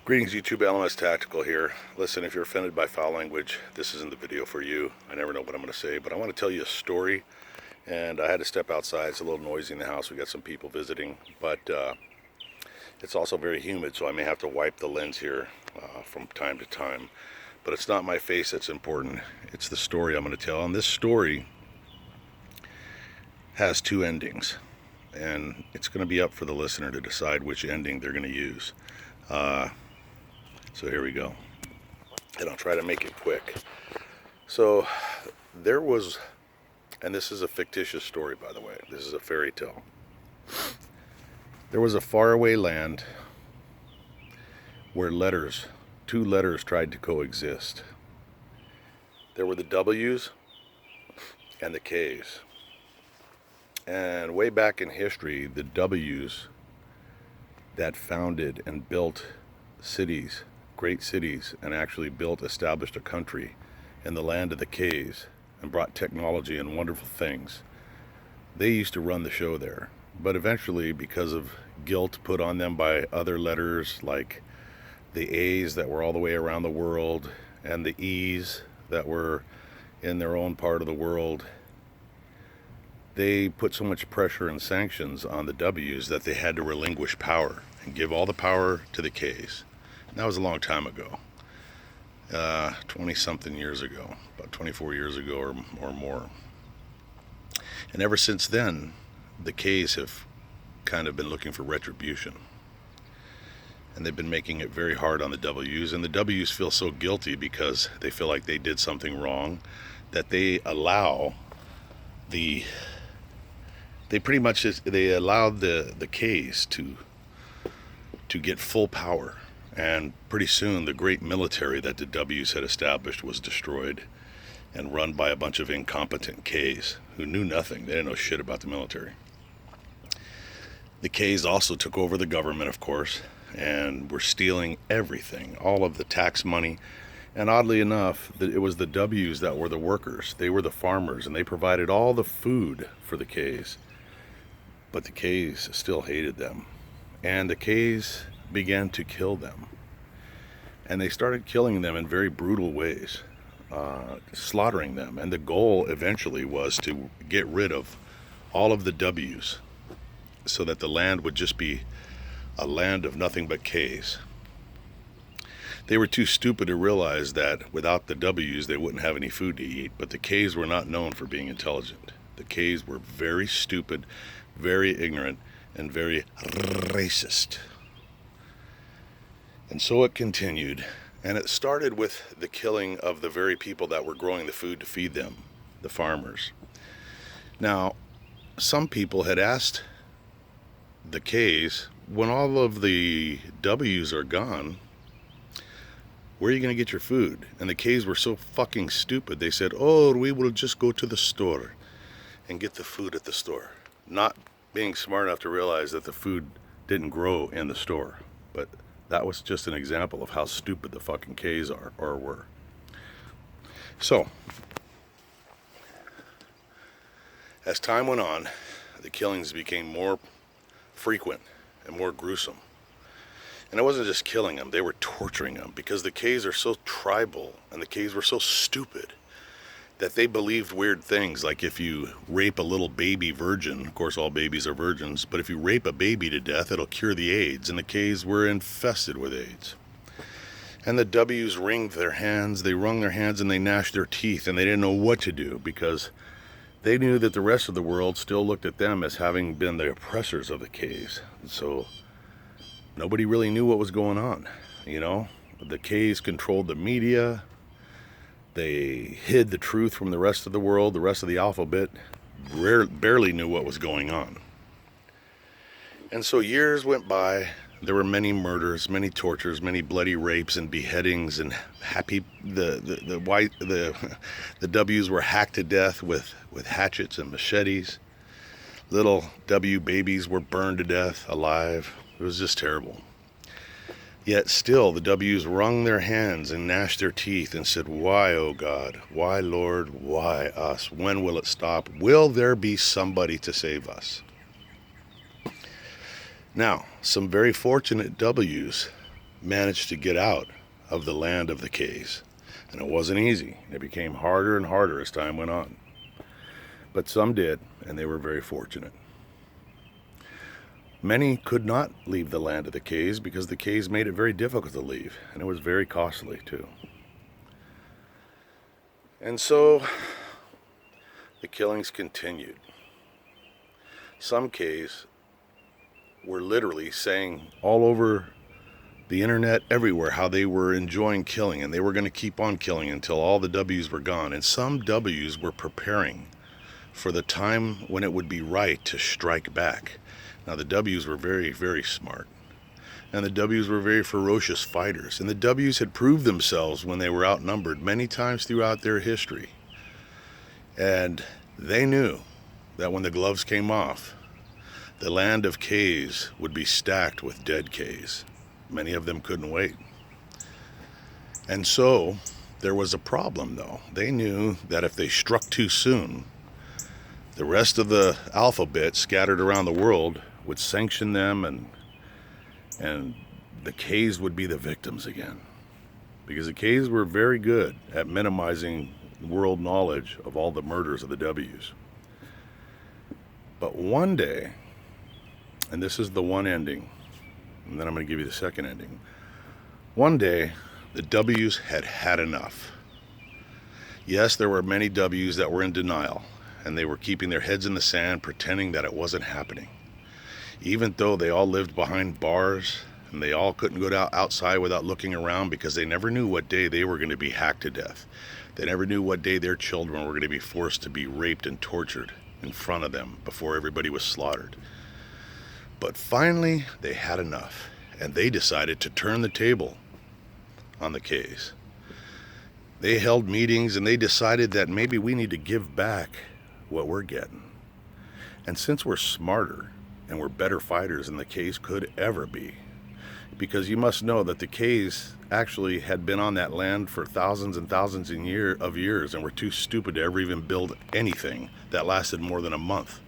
Greetings YouTube, LMS Tactical here. Listen, if you're offended by foul language, this isn't the video for you. I never know what I'm going to say, but I want to tell you a story. And I had to step outside. It's a little noisy in the house. We got some people visiting, but it's also very humid, so I may have to wipe the lens here from time to time. But it's not my face that's important. It's the story I'm going to tell. And this story has two endings. And it's going to be up for the listener to decide which ending they're going to use. So here we go, and I'll try to make it quick. So there was, and this is a fictitious story, by the way, this is a fairy tale. There was a faraway land where two letters tried to coexist. There were the W's and the K's. And way back in history, the W's that founded and built cities, great cities, and actually established a country in the land of the K's and brought technology and wonderful things. They used to run the show there. But eventually, because of guilt put on them by other letters like the A's that were all the way around the world and the E's that were in their own part of the world, they put so much pressure and sanctions on the W's that they had to relinquish power and give all the power to the K's. And that was a long time ago, 20-something years ago, about 24 years ago or more. And ever since then, the K's have kind of been looking for retribution. And they've been making it very hard on the W's. And the W's feel so guilty because they feel like they did something wrong that they allow they allowed the K's to get full power. And pretty soon the great military that the W's had established was destroyed and run by a bunch of incompetent K's who knew nothing. They didn't know shit about the military. The K's also took over the government, of course, and were stealing everything, all of the tax money. And oddly enough, it was the W's that were the workers. They were the farmers, and they provided all the food for the K's. But the K's still hated them. And the K's began to kill them. And they started killing them in very brutal ways, slaughtering them. And the goal eventually was to get rid of all of the W's so that the land would just be a land of nothing but K's. They were too stupid to realize that without the W's they wouldn't have any food to eat, but the K's were not known for being intelligent. The K's were very stupid, very ignorant, and very racist. And so it continued, and it started with the killing of the very people that were growing the food to feed them, the farmers. Now, some people had asked the K's, when all of the W's are gone, where are you going to get your food? And the K's were so fucking stupid, they said, oh, we will just go to the store and get the food at the store. Not being smart enough to realize that the food didn't grow in the store. But that was just an example of how stupid the fucking K's are or were. So, as time went on, the killings became more frequent and more gruesome. And it wasn't just killing them, they were torturing them, because the K's are so tribal and the K's were so stupid that they believed weird things, like if you rape a little baby virgin, of course all babies are virgins, but if you rape a baby to death, it'll cure the AIDS, and the K's were infested with AIDS. And the W's wrung their hands, and they gnashed their teeth, and they didn't know what to do, because they knew that the rest of the world still looked at them as having been the oppressors of the K's. And so nobody really knew what was going on, you know? The K's controlled the media. They hid the truth from the rest of the world. The rest of the alphabet barely knew what was going on. And so years went by. There were many murders, many tortures, many bloody rapes and beheadings, and the W's were hacked to death with hatchets and machetes. Little W babies were burned to death alive. It was just terrible. Yet still the W's wrung their hands and gnashed their teeth and said, why, oh God? Why, Lord? Why us? When will it stop? Will there be somebody to save us? Now, some very fortunate W's managed to get out of the land of the K's. And it wasn't easy. It became harder and harder as time went on. But some did, and they were very fortunate. Many could not leave the land of the K's because the K's made it very difficult to leave, and it was very costly too. And so the killings continued. Some K's were literally saying all over the internet, everywhere, how they were enjoying killing and they were going to keep on killing until all the W's were gone. And some W's were preparing for the time when it would be right to strike back. Now the W's were very, very smart. And the W's were very ferocious fighters. And the W's had proved themselves when they were outnumbered many times throughout their history. And they knew that when the gloves came off, the land of K's would be stacked with dead K's. Many of them couldn't wait. And so there was a problem though. They knew that if they struck too soon, the rest of the alphabet scattered around the world would sanction them, and the K's would be the victims again. Because the K's were very good at minimizing world knowledge of all the murders of the W's. But one day, and this is the one ending, and then I'm going to give you the second ending. One day, the W's had had enough. Yes, there were many W's that were in denial, and they were keeping their heads in the sand, pretending that it wasn't happening. Even though they all lived behind bars, and they all couldn't go outside without looking around because they never knew what day they were going to be hacked to death. They never knew what day their children were going to be forced to be raped and tortured in front of them before everybody was slaughtered. But finally, they had enough, and they decided to turn the table on the K's. They held meetings, and they decided that maybe we need to give back what we're getting. And since we're smarter and we're better fighters than the K's could ever be, because you must know that the K's actually had been on that land for thousands and thousands of years and were too stupid to ever even build anything that lasted more than a month.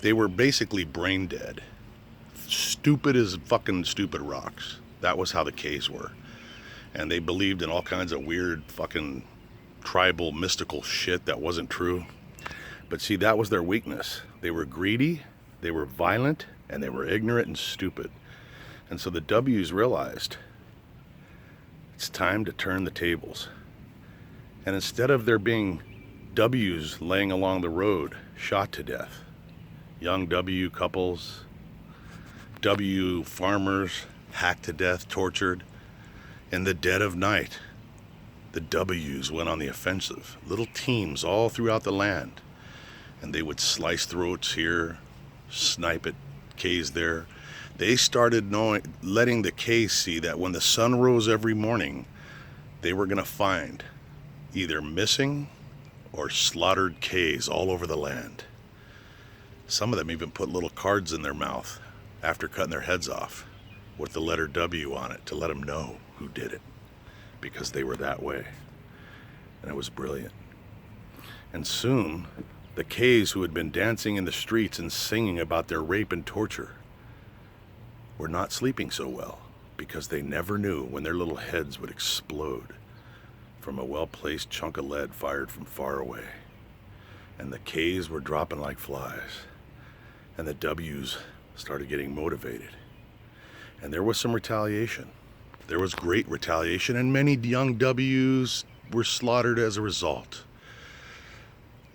They were basically brain dead. Stupid as fucking stupid rocks. That was how the K's were. And they believed in all kinds of weird fucking tribal mystical shit that wasn't true. But see, that was their weakness. They were greedy, they were violent, and they were ignorant and stupid. And so the W's realized it's time to turn the tables. And instead of there being W's laying along the road shot to death, young W couples, W farmers hacked to death, tortured, in the dead of night, the W's went on the offensive. Little teams all throughout the land. And they would slice throats here, snipe at K's there. They started letting the K's see that when the sun rose every morning, they were going to find either missing or slaughtered K's all over the land. Some of them even put little cards in their mouth after cutting their heads off with the letter W on it to let them know who did it, because they were that way. And it was brilliant. And soon, the K's who had been dancing in the streets and singing about their rape and torture were not sleeping so well, because they never knew when their little heads would explode from a well-placed chunk of lead fired from far away. And the K's were dropping like flies, and the W's started getting motivated. And there was some retaliation. There was great retaliation, and many young W's were slaughtered as a result.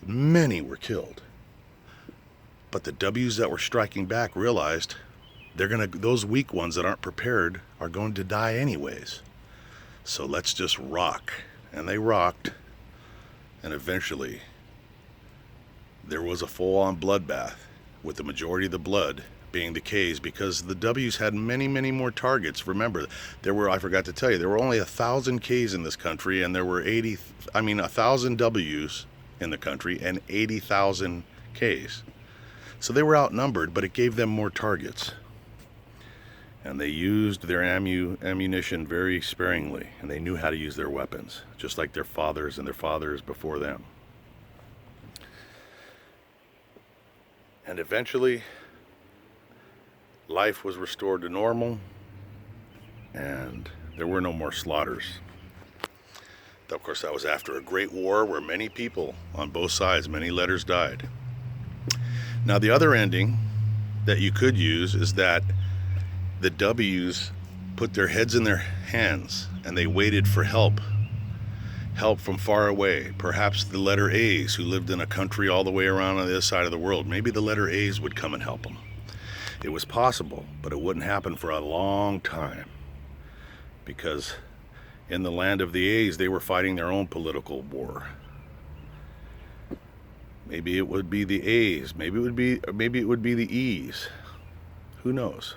Many were killed. But the W's that were striking back realized those weak ones that aren't prepared are going to die anyways. So let's just rock. And they rocked. And eventually, there was a full-on bloodbath, with the majority of the blood being the K's, because the W's had many, many more targets. Remember, I forgot to tell you, there were only 1,000 K's in this country, and there were 1,000 W's in the country and 80,000 K's. So they were outnumbered, but it gave them more targets. And they used their ammunition very sparingly, and they knew how to use their weapons, just like their fathers and their fathers before them. And eventually, life was restored to normal, and there were no more slaughters. Of course, that was after a great war where many people on both sides, many letters died. Now, the other ending that you could use is that the W's put their heads in their hands and they waited for help from far away. Perhaps the letter A's, who lived in a country all the way around on the other side of the world, maybe the letter A's would come and help them. It was possible, but it wouldn't happen for a long time, because in the land of the A's, they were fighting their own political war. Maybe it would be the A's, maybe it would be the E's. Who knows?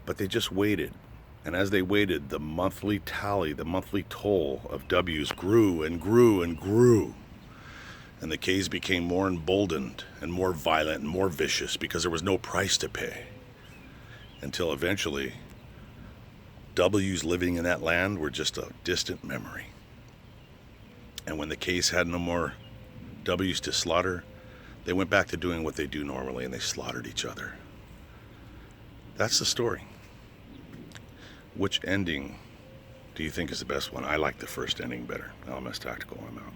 But they just waited. And as they waited, the monthly tally, the monthly toll of W's grew and grew and grew. And the K's became more emboldened and more violent and more vicious because there was no price to pay. Until eventually, W's living in that land were just a distant memory. And when the K's had no more W's to slaughter, they went back to doing what they do normally, and they slaughtered each other. That's the story. Which ending do you think is the best one? I like the first ending better. LMS Tactical, I'm out.